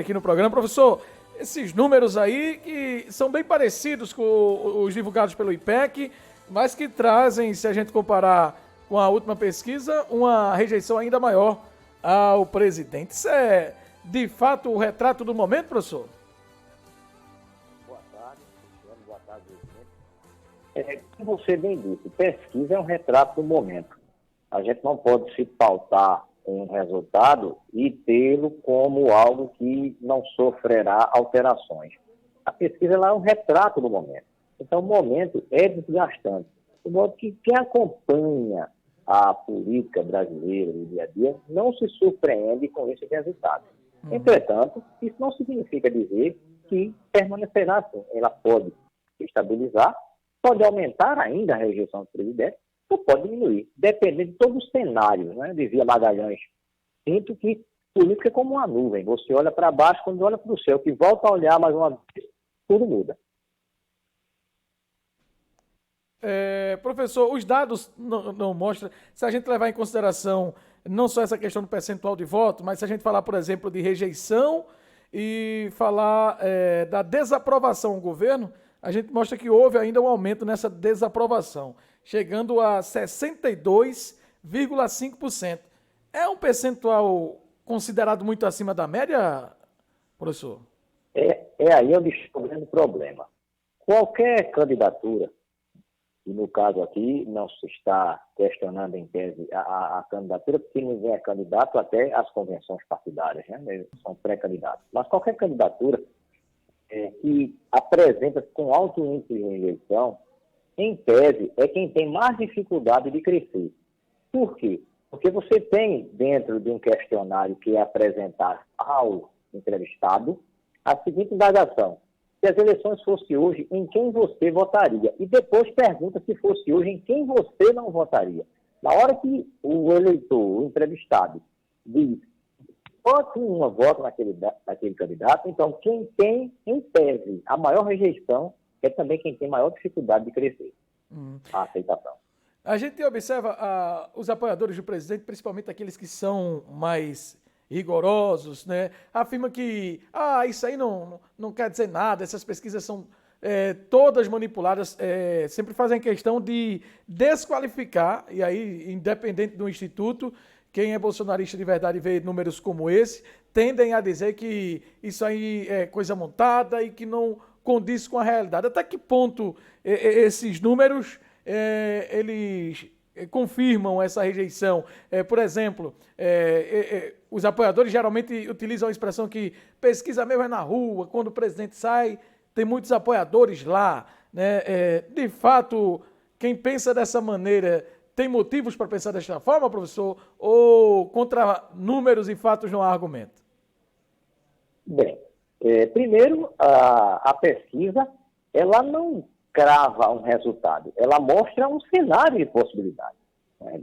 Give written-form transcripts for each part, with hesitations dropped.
aqui no programa. Professor, esses números aí que são bem parecidos com os divulgados pelo IPEC, mas que trazem, se a gente comparar com a última pesquisa, uma rejeição ainda maior ao presidente. Isso é, de fato, o retrato do momento, professor? Boa tarde, Cristiano. Boa tarde, presidente. Como você bem disse, pesquisa é um retrato do momento. A gente não pode se pautar em um resultado e tê-lo como algo que não sofrerá alterações. A pesquisa ela é um retrato do momento. Então, o momento é desgastante. De modo que quem acompanha a política brasileira do dia a dia não se surpreende com esse resultado. Entretanto, isso não significa dizer que permanecerá assim. Ela pode estabilizar, pode aumentar ainda a rejeição do presidente, ou pode diminuir, dependendo de todos os cenários, né? Dizia Magalhães. Sinto que política é como uma nuvem. Você olha para baixo, quando olha para o céu, que volta a olhar mais uma vez, tudo muda. Professor, os dados não mostram, se a gente levar em consideração não só essa questão do percentual de voto, mas se a gente falar, por exemplo, de rejeição e falar da desaprovação ao governo, a gente mostra que houve ainda um aumento nessa desaprovação, chegando a 62,5%. É um percentual considerado muito acima da média, professor? É aí onde está o grande problema. Qualquer candidatura, e no caso aqui não se está questionando em tese a candidatura, porque ninguém é candidato até as convenções partidárias, né? São pré-candidatos. Mas qualquer candidatura que apresenta com alto índice de rejeição, em tese, é quem tem mais dificuldade de crescer. Por quê? Porque você tem, dentro de um questionário que é apresentado ao entrevistado, a seguinte indagação: se as eleições fossem hoje, em quem você votaria? E depois pergunta se fosse hoje, em quem você não votaria. Na hora que o eleitor, o entrevistado, diz pode um voto naquele candidato, então quem tem, em tese, a maior rejeição é também quem tem maior dificuldade de crescer. A aceitação. A gente observa os apoiadores do presidente, principalmente aqueles que são mais rigorosos, né? Afirma que isso aí não quer dizer nada, essas pesquisas são todas manipuladas, sempre fazem questão de desqualificar, e aí, independente do instituto, quem é bolsonarista de verdade e vê números como esse, tendem a dizer que isso aí é coisa montada e que não condiz com a realidade. Até que ponto esses números eles confirmam essa rejeição? Por exemplo, os apoiadores geralmente utilizam a expressão que pesquisa mesmo é na rua, quando o presidente sai, tem muitos apoiadores lá, né? De fato, quem pensa dessa maneira tem motivos para pensar desta forma, professor? Ou contra números e fatos não há argumento? Bem, primeiro, a pesquisa, ela não crava um resultado, ela mostra um cenário de possibilidade.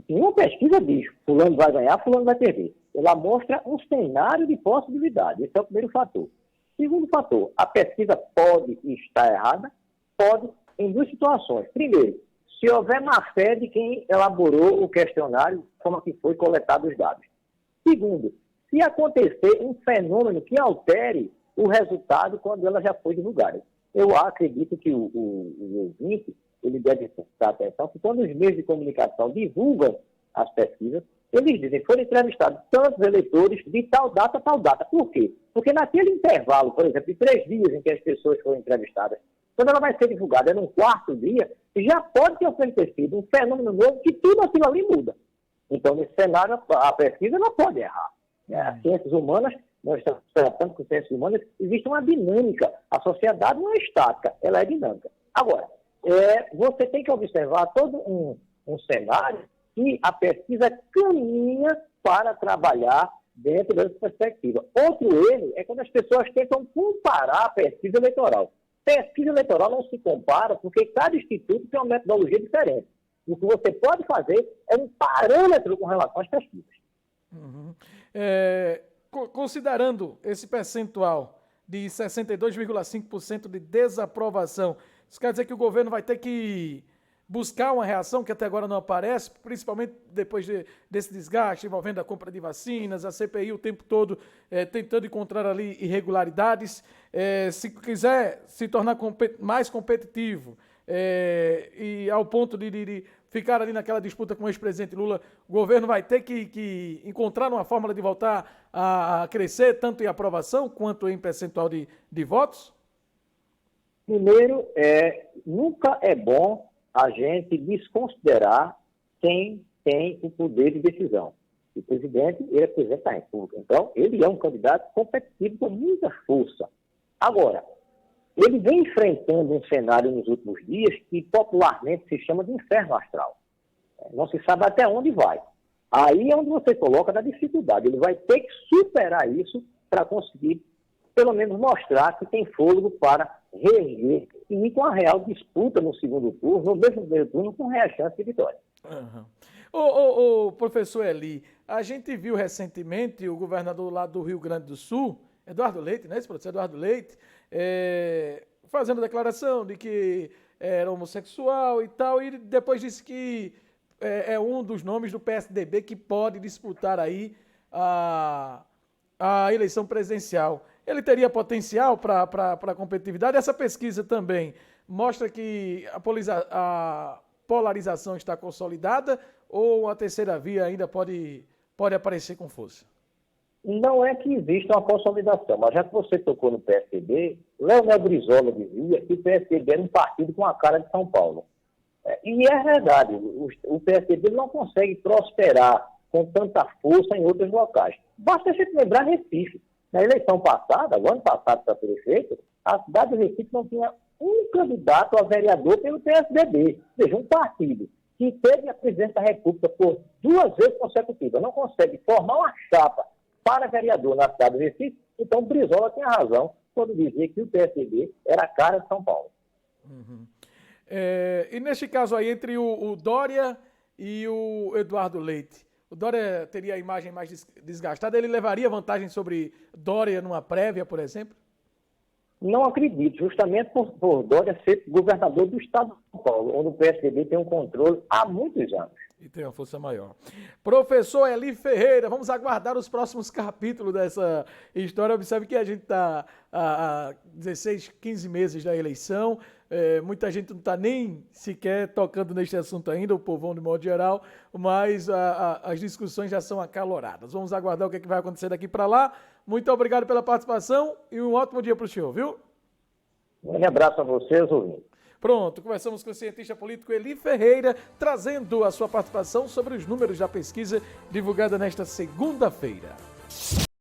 Nenhuma pesquisa diz, fulano vai ganhar, fulano vai perder. Ela mostra um cenário de possibilidade. Esse é o primeiro fator. Segundo fator, a pesquisa pode estar errada? Pode, em duas situações. Primeiro, se houver má-fé de quem elaborou o questionário, como que foi coletado os dados. Segundo, se acontecer um fenômeno que altere o resultado quando ela já foi divulgada. Eu acredito que o ouvinte, ele deve prestar atenção que quando os meios de comunicação divulgam as pesquisas, eles dizem, foram entrevistados tantos eleitores de tal data a tal data. Por quê? Porque naquele intervalo, por exemplo, de 3 dias em que as pessoas foram entrevistadas, quando ela vai ser divulgada no 4º dia, já pode ter acontecido um fenômeno novo que tudo aquilo ali muda. Então, nesse cenário, a pesquisa não pode errar. As ciências humanas, nós estamos tratando com ciências humanas, existe uma dinâmica. A sociedade não é estática, ela é dinâmica. Agora, você tem que observar todo um cenário que a pesquisa caminha para trabalhar dentro dessa perspectiva. Outro erro é quando as pessoas tentam comparar a pesquisa eleitoral. Pesquisa eleitoral não se compara porque cada instituto tem uma metodologia diferente. O que você pode fazer é um parâmetro com relação às pesquisas. Uhum. Considerando esse percentual de 62,5% de desaprovação, isso quer dizer que o governo vai ter que buscar uma reação que até agora não aparece, principalmente depois desse desgaste envolvendo a compra de vacinas, a CPI o tempo todo tentando encontrar ali irregularidades. Se quiser se tornar mais competitivo e ao ponto de ficar ali naquela disputa com o ex-presidente Lula, o governo vai ter que encontrar uma fórmula de voltar a crescer, tanto em aprovação quanto em percentual de votos? Primeiro, nunca é bom a gente desconsiderar quem tem o poder de decisão. O presidente, ele é presidente da República. Então, ele é um candidato competitivo com muita força. Agora, ele vem enfrentando um cenário nos últimos dias que popularmente se chama de inferno astral. Não se sabe até onde vai. Aí é onde você coloca da dificuldade. Ele vai ter que superar isso para conseguir, pelo menos, mostrar que tem fôlego para reerguer e ir com a real disputa no segundo turno, no mesmo primeiro turno, com real chance de vitória. Uhum. Ô, professor Eli, a gente viu recentemente o governador lá do Rio Grande do Sul, Eduardo Leite, né? Esse professor Eduardo Leite, fazendo declaração de que era homossexual e tal, e depois disse que é um dos nomes do PSDB que pode disputar aí a eleição presidencial. Ele teria potencial para a competitividade? Essa pesquisa também mostra que a polarização está consolidada ou a terceira via ainda pode aparecer com força? Não é que exista uma consolidação, mas já que você tocou no PSDB, Leonel Brizola dizia que o PSDB era um partido com a cara de São Paulo. E é verdade, o PSDB não consegue prosperar com tanta força em outros locais. Basta a gente lembrar Recife. Na eleição passada, o ano passado para prefeito, a cidade de Recife não tinha um candidato a vereador pelo PSDB, ou seja, um partido que teve a presidência da República por 2 vezes consecutivas, não consegue formar uma chapa para vereador na cidade de Recife. Então, Brizola tinha razão quando dizia que o PSDB era a cara de São Paulo. Uhum. E neste caso aí, entre o Dória e o Eduardo Leite, o Dória teria a imagem mais desgastada? Ele levaria vantagem sobre Dória numa prévia, por exemplo? Não acredito, justamente por Dória ser governador do estado de São Paulo, onde o PSDB tem um controle há muitos anos. E tem uma força maior. Professor Eli Ferreira, vamos aguardar os próximos capítulos dessa história. Observe que a gente está há 16, 15 meses da eleição. Muita gente não está nem sequer tocando neste assunto ainda, o povão de modo geral, mas as discussões já são acaloradas. Vamos aguardar o que, é que vai acontecer daqui para lá. Muito obrigado pela participação e um ótimo dia para o senhor, viu? Um grande abraço a vocês, ouvintes. Pronto, conversamos com o cientista político Eli Ferreira, trazendo a sua participação sobre os números da pesquisa divulgada nesta segunda-feira.